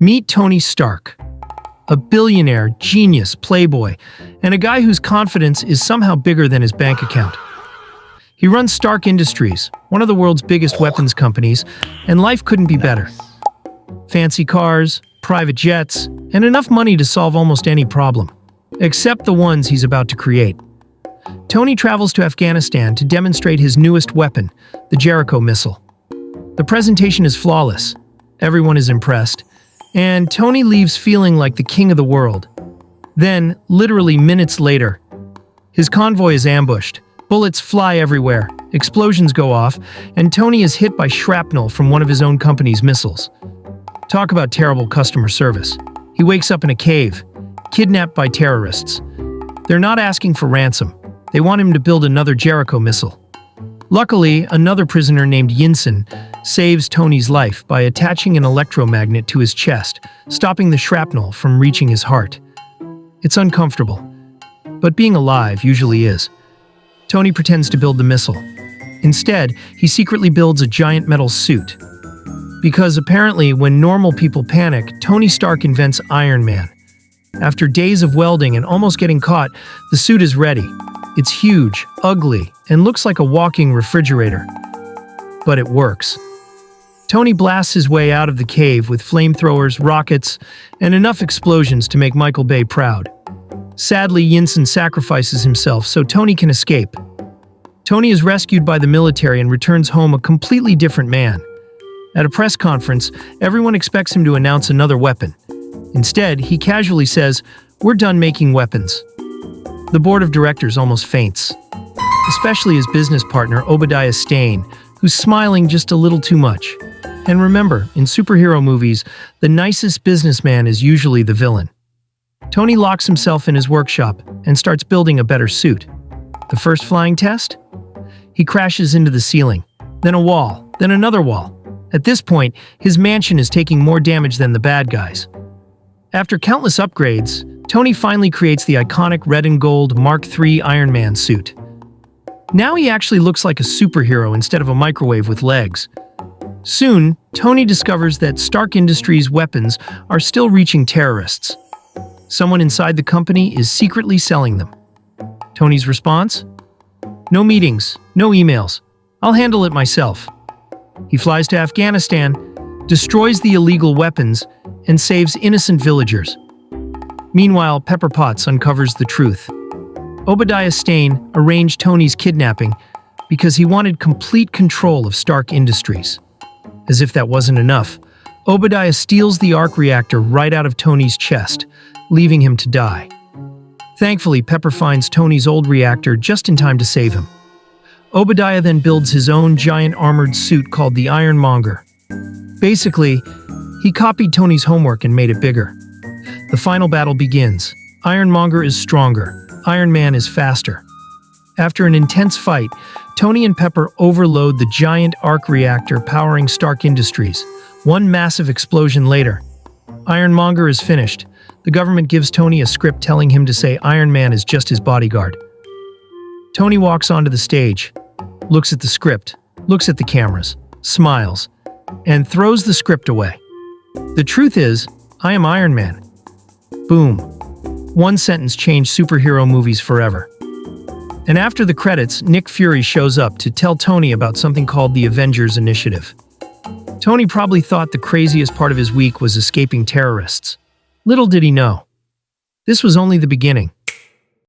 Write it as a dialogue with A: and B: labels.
A: Meet Tony Stark, a billionaire, genius, playboy, and a guy whose confidence is somehow bigger than his bank account. He runs Stark Industries, one of the world's biggest weapons companies, and life couldn't be better. Fancy cars, private jets, and enough money to solve almost any problem, except the ones he's about to create. Tony travels to Afghanistan to demonstrate his newest weapon, the Jericho missile. The presentation is flawless, everyone is impressed, and Tony leaves feeling like the king of the world. Then, literally minutes later, his convoy is ambushed, bullets fly everywhere, explosions go off, and Tony is hit by shrapnel from one of his own company's missiles. Talk about terrible customer service. He wakes up in a cave, kidnapped by terrorists. They're not asking for ransom. They want him to build another Jericho missile. Luckily, another prisoner named Yinsen saves Tony's life by attaching an electromagnet to his chest, stopping the shrapnel from reaching his heart. It's uncomfortable, but being alive usually is. Tony pretends to build the missile. Instead, he secretly builds a giant metal suit. Because apparently, when normal people panic, Tony Stark invents Iron Man. After days of welding and almost getting caught, the suit is ready. It's huge, ugly, and looks like a walking refrigerator. But it works. Tony blasts his way out of the cave with flamethrowers, rockets, and enough explosions to make Michael Bay proud. Sadly, Yinsen sacrifices himself so Tony can escape. Tony is rescued by the military and returns home a completely different man. At a press conference, everyone expects him to announce another weapon. Instead, he casually says, "We're done making weapons." The board of directors almost faints, especially his business partner Obadiah Stane, who's smiling just a little too much. And remember, in superhero movies, the nicest businessman is usually the villain. Tony locks himself in his workshop and starts building a better suit. The first flying test? He crashes into the ceiling, then a wall, then another wall. At this point, his mansion is taking more damage than the bad guys. After countless upgrades, Tony finally creates the iconic red and gold Mark III Iron Man suit. Now he actually looks like a superhero instead of a microwave with legs. Soon, Tony discovers that Stark Industries' weapons are still reaching terrorists. Someone inside the company is secretly selling them. Tony's response? No meetings, no emails. I'll handle it myself. He flies to Afghanistan, destroys the illegal weapons, and saves innocent villagers. Meanwhile, Pepper Potts uncovers the truth. Obadiah Stane arranged Tony's kidnapping because he wanted complete control of Stark Industries. As if that wasn't enough, Obadiah steals the arc reactor right out of Tony's chest, leaving him to die. Thankfully, Pepper finds Tony's old reactor just in time to save him. Obadiah then builds his own giant armored suit called the Ironmonger. Basically, he copied Tony's homework and made it bigger. The final battle begins. Ironmonger is stronger. Iron Man is faster. After an intense fight, Tony and Pepper overload the giant arc reactor powering Stark Industries. One massive explosion later, Ironmonger is finished. The government gives Tony a script telling him to say Iron Man is just his bodyguard. Tony walks onto the stage, looks at the script, looks at the cameras, smiles, and throws the script away. The truth is, I am Iron Man. Boom. One sentence changed superhero movies forever. And after the credits, Nick Fury shows up to tell Tony about something called the Avengers initiative. Tony probably thought the craziest part of his week was escaping terrorists. Little did he know. This was only the beginning.